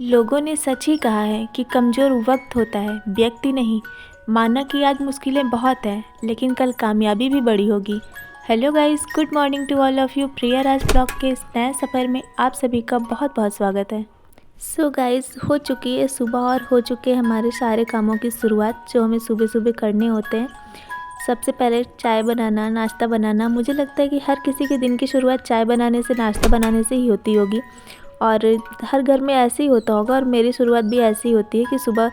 लोगों ने सच ही कहा है कि कमज़ोर वक्त होता है, व्यक्ति नहीं। माना कि आज मुश्किलें बहुत हैं, लेकिन कल कामयाबी भी बड़ी होगी। Hello guys, good morning to all of you. Priya Raj blog के इस नए सफ़र में आप सभी का बहुत बहुत स्वागत है। सो गाइस, हो चुकी है सुबह और हो चुके हैं हमारे सारे कामों की शुरुआत जो हमें सुबह सुबह करने होते हैं। सबसे पहले चाय बनाना, नाश्ता बनाना। मुझे लगता है कि हर किसी के दिन की शुरुआत चाय बनाने से, नाश्ता बनाने से ही होती होगी और हर घर में ऐसे ही होता होगा। और मेरी शुरुआत भी ऐसी ही होती है कि सुबह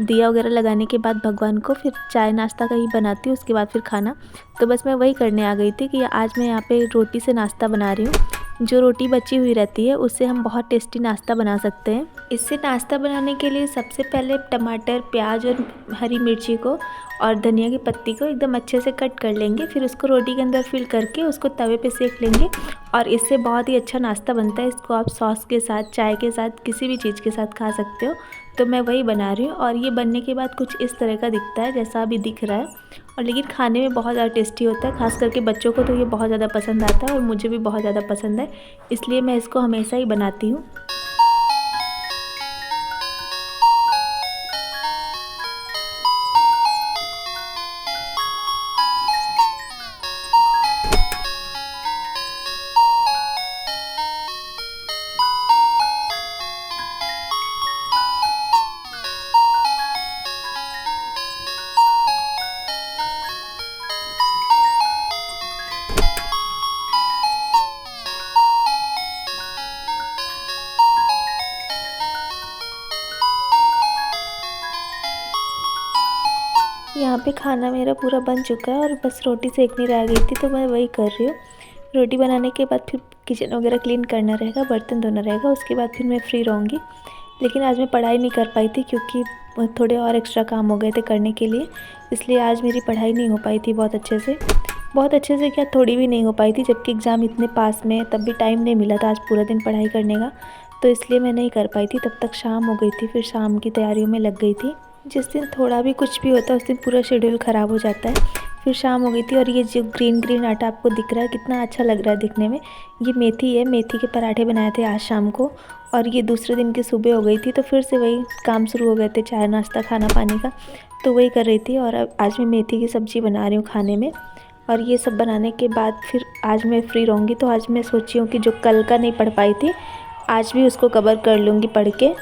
दिया वगैरह लगाने के बाद भगवान को फिर चाय नाश्ता का ही बनाती हूँ, उसके बाद फिर खाना। तो बस मैं वही करने आ गई थी कि आज मैं यहाँ पे रोटी से नाश्ता बना रही हूँ। जो रोटी बची हुई रहती है उससे हम बहुत टेस्टी नाश्ता बना सकते हैं। इससे नाश्ता बनाने के लिए सबसे पहले टमाटर, प्याज और हरी मिर्ची को और धनिया की पत्ती को एकदम अच्छे से कट कर लेंगे। फिर उसको रोटी के अंदर फिल करके उसको तवे पे सेक लेंगे और इससे बहुत ही अच्छा नाश्ता बनता है। इसको आप सॉस के साथ, चाय के साथ, किसी भी चीज़ के साथ खा सकते हो। तो मैं वही बना रही हूँ और ये बनने के बाद कुछ इस तरह का दिखता है जैसा अभी दिख रहा है। और लेकिन खाने में बहुत ज़्यादा टेस्टी होता है, खास करके बच्चों को तो ये बहुत ज़्यादा पसंद आता है और मुझे भी बहुत ज़्यादा पसंद है, इसलिए मैं इसको हमेशा ही बनाती हूँ। यहाँ पे खाना मेरा पूरा बन चुका है और बस रोटी सेकनी रह गई थी, तो मैं वही कर रही हूँ। रोटी बनाने के बाद फिर किचन वगैरह क्लीन करना रहेगा, बर्तन धोना रहेगा, उसके बाद फिर मैं फ्री रहूँगी। लेकिन आज मैं पढ़ाई नहीं कर पाई थी क्योंकि थोड़े और एक्स्ट्रा काम हो गए थे करने के लिए, इसलिए आज मेरी पढ़ाई नहीं हो पाई थी बहुत अच्छे से क्या, थोड़ी भी नहीं हो पाई थी, जबकि एग्ज़ाम इतने पास में है, तब भी टाइम नहीं मिला था आज पूरा दिन पढ़ाई करने का। तो इसलिए मैं नहीं कर पाई थी, तब तक शाम हो गई थी, फिर शाम की तैयारियों में लग गई थी। जिस दिन थोड़ा भी कुछ भी होता है उस दिन पूरा शेड्यूल ख़राब हो जाता है। फिर शाम हो गई थी और ये जो ग्रीन ग्रीन आटा आपको दिख रहा है कितना अच्छा लग रहा है दिखने में, ये मेथी है। मेथी के पराठे बनाए थे आज शाम को और ये दूसरे दिन की सुबह हो गई थी, तो फिर से वही काम शुरू हो गए थे, चाय नाश्ता खाना पानी का। तो वही कर रही थी और अब आज मैं मेथी की सब्ज़ी बना रही हूँ खाने में। और ये सब बनाने के बाद फिर आज मैं फ्री रहूँगी, तो आज मैं सोची हूँ कि जो कल का नहीं पढ़ पाई थी आज भी उसको कवर कर लूँगी पढ़ के।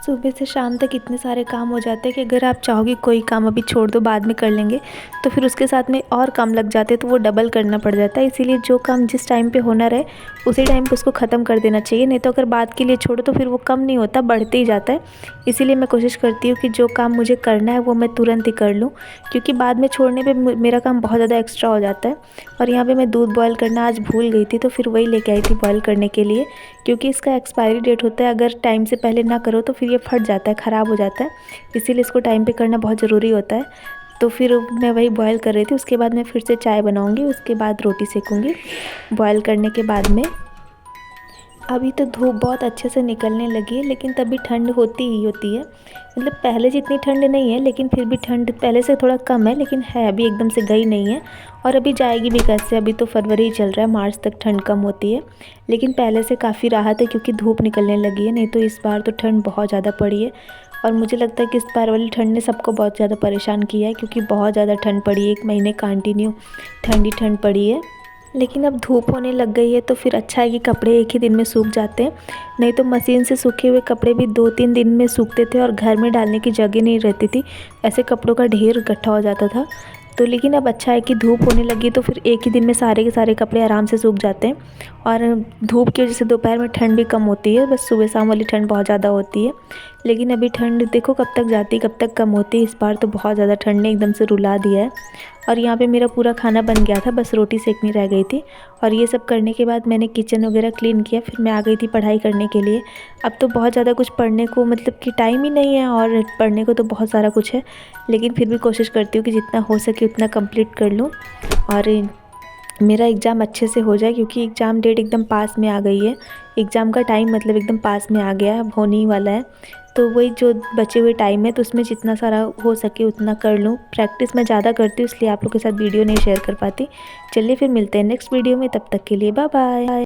सुबह से शाम तक इतने सारे काम हो जाते हैं कि अगर आप चाहोगे कोई काम अभी छोड़ दो बाद में कर लेंगे, तो फिर उसके साथ में और काम लग जाते हैं, तो वो डबल करना पड़ जाता है। इसीलिए जो काम जिस टाइम पे होना रहे उसी टाइम पे उसको ख़त्म कर देना चाहिए, नहीं तो अगर बाद के लिए छोड़ो तो फिर वो कम नहीं होता, बढ़ते ही जाता है। इसीलिए मैं कोशिश करती हूँ कि जो काम मुझे करना है वो मैं तुरंत ही कर लूँ, क्योंकि बाद में छोड़ने पर मेरा काम बहुत ज़्यादा एक्स्ट्रा हो जाता है। और यहाँ पर मैं दूध बॉयल करना आज भूल गई थी, तो फिर वही लेके आई थी बॉयल करने के लिए, क्योंकि इसका एक्सपायरी डेट होता है, अगर टाइम से पहले ना करो तो फिर ये फट जाता है, ख़राब हो जाता है। इसीलिए इसको टाइम पे करना बहुत ज़रूरी होता है। तो फिर मैं वही बॉयल कर रही थी, उसके बाद मैं फिर से चाय बनाऊंगी, उसके बाद रोटी सेकूंगी बॉयल करने के बाद में। अभी तो धूप बहुत अच्छे से निकलने लगी है, लेकिन तभी ठंड होती ही होती है। मतलब पहले जितनी ठंड नहीं है, लेकिन फिर भी ठंड पहले से थोड़ा कम है, लेकिन है अभी, एकदम से गई नहीं है। और अभी जाएगी भी कैसे, अभी तो फरवरी ही चल रहा है, मार्च तक ठंड कम होती है। लेकिन पहले से काफ़ी राहत है क्योंकि धूप निकलने लगी है, नहीं तो इस बार तो ठंड बहुत ज़्यादा पड़ी है। और मुझे लगता है कि इस बार वाली ठंड ने सबको बहुत ज़्यादा परेशान किया है, क्योंकि बहुत ज़्यादा ठंड पड़ी है, 1 महीने कंटिन्यू ठंड पड़ी है। लेकिन अब धूप होने लग गई है तो फिर अच्छा है कि कपड़े एक ही दिन में सूख जाते हैं, नहीं तो मशीन से सूखे हुए कपड़े भी 2-3 दिन में सूखते थे और घर में डालने की जगह नहीं रहती थी, ऐसे कपड़ों का ढेर इकट्ठा हो जाता था। तो लेकिन अब अच्छा है कि धूप होने लगी तो फिर एक ही दिन में सारे के सारे कपड़े आराम से सूख जाते हैं। और धूप की वजह से दोपहर में ठंड भी कम होती है, बस सुबह शाम वाली ठंड बहुत ज़्यादा होती है। लेकिन अभी ठंड देखो कब तक जाती, कब तक कम होती। इस बार तो बहुत ज़्यादा ठंड ने एकदम से रुला दिया है। और यहाँ पे मेरा पूरा खाना बन गया था, बस रोटी सेकनी रह गई थी। और ये सब करने के बाद मैंने किचन वगैरह क्लीन किया, फिर मैं आ गई थी पढ़ाई करने के लिए। अब तो बहुत ज़्यादा कुछ पढ़ने को, मतलब कि टाइम ही नहीं है, और पढ़ने को तो बहुत सारा कुछ है, लेकिन फिर भी कोशिश करती हूँ कि जितना हो सके उतना कंप्लीट कर लूँ। और मेरा एग्ज़ाम अच्छे से हो जाए, क्योंकि एग्ज़ाम डेट एकदम पास में आ गई है। एग्ज़ाम का टाइम मतलब एकदम पास में आ गया है, अब होने ही वाला है। तो वही जो बचे हुए टाइम है तो उसमें जितना सारा हो सके उतना कर लूँ। प्रैक्टिस मैं ज़्यादा करती हूँ, इसलिए आप लोग के साथ वीडियो नहीं शेयर कर पाती। चलिए फिर मिलते हैं नेक्स्ट वीडियो में, तब तक के लिए बाय बाय।